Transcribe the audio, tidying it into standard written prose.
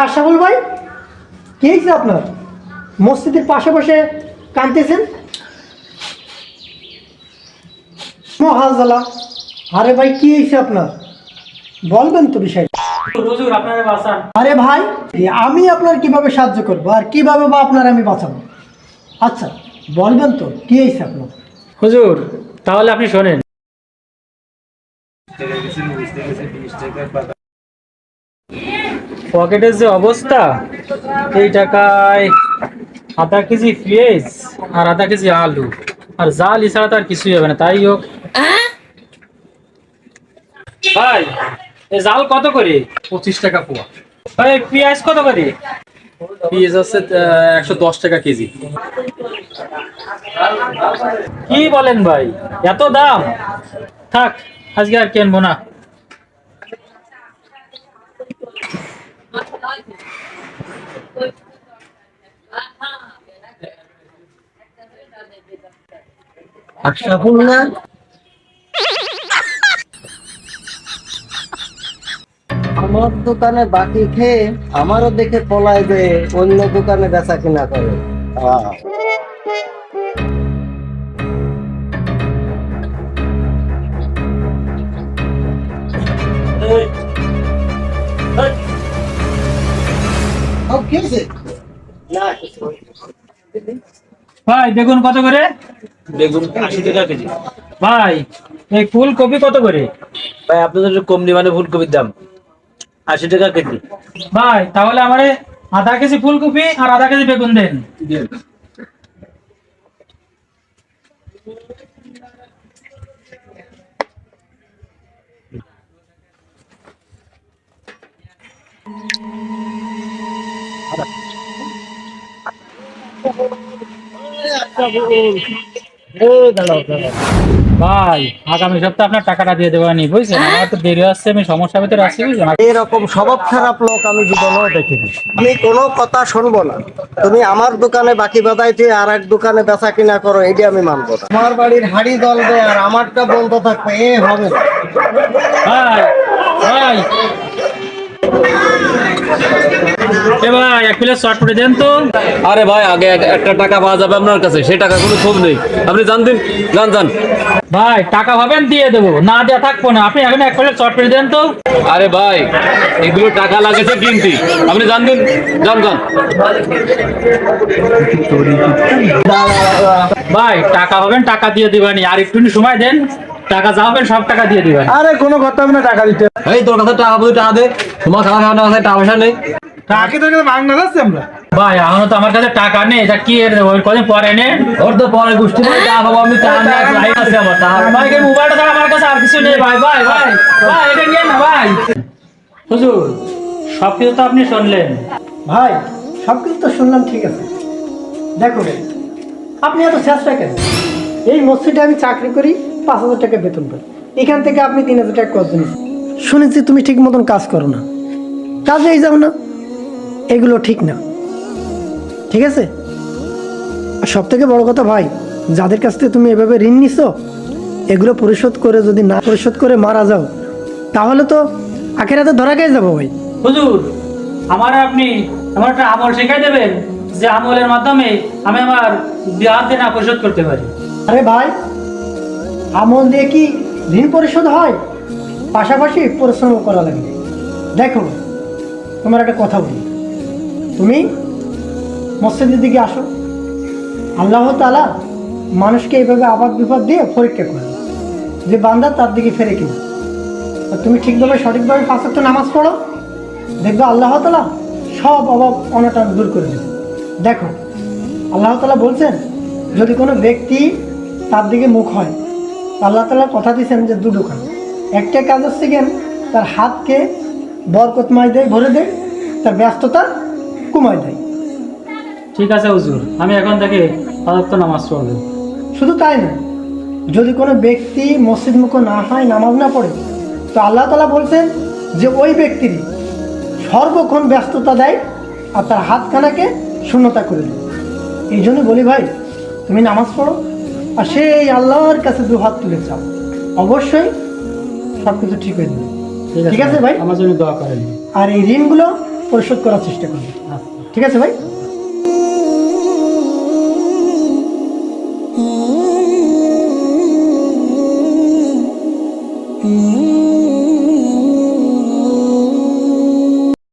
আশরাফুল ভাই, কি হয়েছে আপনার? মসজিদের পাশে বসে কাঁদতেছেন। মহাজালা। আরে ভাই, কি হয়েছে আপনার? বলবেন তো বিষয়। হুজুর আপনারা বাঁচান। আরে ভাই, আমি আপনার কিভাবে সাহায্য করবো আর কিভাবে বা আপনার আমি বাঁচাবো? আচ্ছা, বলবেন তো কি হয়েছে আপনার? হুজুর তাহলে আপনি শোনেন। পকেটের যে অবস্থা, এই টাকায় আধা কেজি পেঁয়াজ আর আধা কেজি আলু আর জাল এছাড়া তো আর কিছুই হবে না। তাই হোক ভাই, এই জাল কত করে? 25 টাকা পোয়া। ভাই পেঁয়াজ কত করে? পেঁয়াজ আছে 110 টাকা কেজি। কি বলেন ভাই, এত দাম? থাক, আজকে আর কিনবো না। আশরাফুল না? আমার দোকানে বাকি খেয়ে আমারও দেখে পলায় যে অন্য দোকানে বেচা কিনা করে। ভাই বেগুন কত করে? বেগুন 80 টাকা কেজি। ভাই এই ফুলকপি কত করে? ভাই আপনাদের একটু কম নিমানে ফুলকপির দাম 80 টাকা কেজি। ভাই তাহলে আমারে আধা কেজি ফুলকপি আর আধা কেজি বেগুন দেন। ভাই আগামী সপ্তাহে আপনার টাকাটা দিয়ে দেবো নি, বুঝছেন? আমার তো দেরি হচ্ছে, আমি সমস্যার ভিতরে আছি, বুঝছেন? এরকম স্বভাব খারাপ লোক আমি জীবনেও দেখিনি। আমি কোনো কথা শুনবো না। তুমি আমার দোকানে বাকি বাদায় তুই আর এক দোকানে বেচা কিনা করো, এটি আমি মানবো না। আমার বাড়ির হাড়ি জ্বলবে আর আমারটা বন্ধ থাকবে, এ হবে না। ভাই ভাই এ ভাই, এক প্লেট চটপটি দেন তো। আরে ভাই, আগে একটা টাকা পাওয়া যাবে আপনার কাছে, সেই টাকা কোনো ক্ষোভ নেই। আপনি জান দিন, যান। ভাই টাকা ভাবেন দিয়ে দেবো, না দেওয়া থাকবো না। আপনি এখন এক প্লেট চটপটি দেন তো। আরে ভাই, এগুলো টাকা লাগেছে কিনতে, আপনি জান দিন, যান। ভাই টাকা হবেন, টাকা দিয়ে দিবানি। আর একটু সময় দেন, টাকা যা হবেন সব টাকা দিয়ে দিবেন। আরে কোনো কথা না, টাকা দিতে। এই তোর কাছে টাকা বলতে টাকা দে, তোমার খাওয়া খাওয়া কাছে টাকা পয়সা নেই। ভাই এখনো তো আমার কাছে টাকা নেই, এটা কি এর ওই কদিন পরে নেন। ওর তো পরে গোষ্ঠী করে টাকা পাবো, আমি টাকা নিয়ে লাইন আছে আমার টাকা। ভাই এই মোবাইলটা ছাড়া আমার কাছে আর কিছু নেই। ভাই ভাই ভাই ভাই এটা নিয়ে না ভাই। হুজুর সব কিছু তো আপনি শুনলেন। ভাই, সব কিছু তো শুনলাম, ঠিক আছে। দেখো ভাই, আপনি এত চেষ্টা কেন? এই মসজিদে আমি চাকরি করি, 5,000 টাকা বেতন পাই। এখান থেকে আপনি 3,000 টাকা কত নিচ্ছেন? শুনেছি তুমি ঠিক মতন কাজ করো না, কাজেই যাও না। এগুলো ঠিক না, ঠিক আছে? আর সব থেকে বড় কথা ভাই, যাদের কাছ থেকে তুমি এভাবে ঋণ নিছো, এগুলো পরিশোধ করে যদি না পরিশোধ করে মারা যাও, তাহলে তো আখেরাতে ধরা খেয়ে যাবো ভাই। হুজুর আপনি আমার একটা আমল শেখাই দেবেন, যে আমলের মাধ্যমে আমি আমার বিয়ার দিন পরিশোধ করতে পারি। আরে ভাই, আমল দিয়ে কি ঋণ পরিশোধ হয়? পাশাপাশি পরিশ্রম করা লাগবে। দেখো, তোমার একটা কথা বলি, তুমি মসজিদের দিকে আসো। আল্লাহ তাআলা মানুষকে এইভাবে আবাদ বিপদ দিয়ে পরীক্ষা করে যে বান্দা তার দিকে ফেরে কিনা। আর তুমি ঠিকভাবে সঠিকভাবে 5 ওয়াক্ত নামাজ পড়ো, দেখবে আল্লাহ তাআলা সব অভাব অনটন দূর করে দেবে। দেখো, আল্লাহ তাআলা বলছেন, যদি কোনো ব্যক্তি তার দিকে মুখ হয়, আল্লাহ তাআলা কথা দিয়েছেন যে দুটো কাজ। একটা কাজ হচ্ছে কেন, তার হাতকে বরকতময় দেয়, ভরে দেয়, তার ব্যস্ততা কমায় দেয়। ঠিক আছে হুজুর, আমি এখন থেকে 5 ওয়াক্ত নামাজ পড়বো। শুধু তাই না, যদি কোনো ব্যক্তি মসজিদমুখ না হয়, নামাজ না পড়ে, তো আল্লাহ তাআলা বলছেন যে ওই ব্যক্তির সর্বক্ষণ ব্যস্ততা দেয় আর তার হাতখানাকে শূন্যতা করে দেয়। এই জন্য বলি ভাই, তুমি নামাজ পড়ো আর সেই আল্লাহর কাছে 2 হাত তুলে চাও, অবশ্যই সব কিছু ঠিক হয়ে যাবে। ঠিক আছে ভাই? আমার জন্য দোয়া করেন। আর এই ঋণগুলো পরিশোধ করার চেষ্টা করবে। ঠিক আছে ভাই?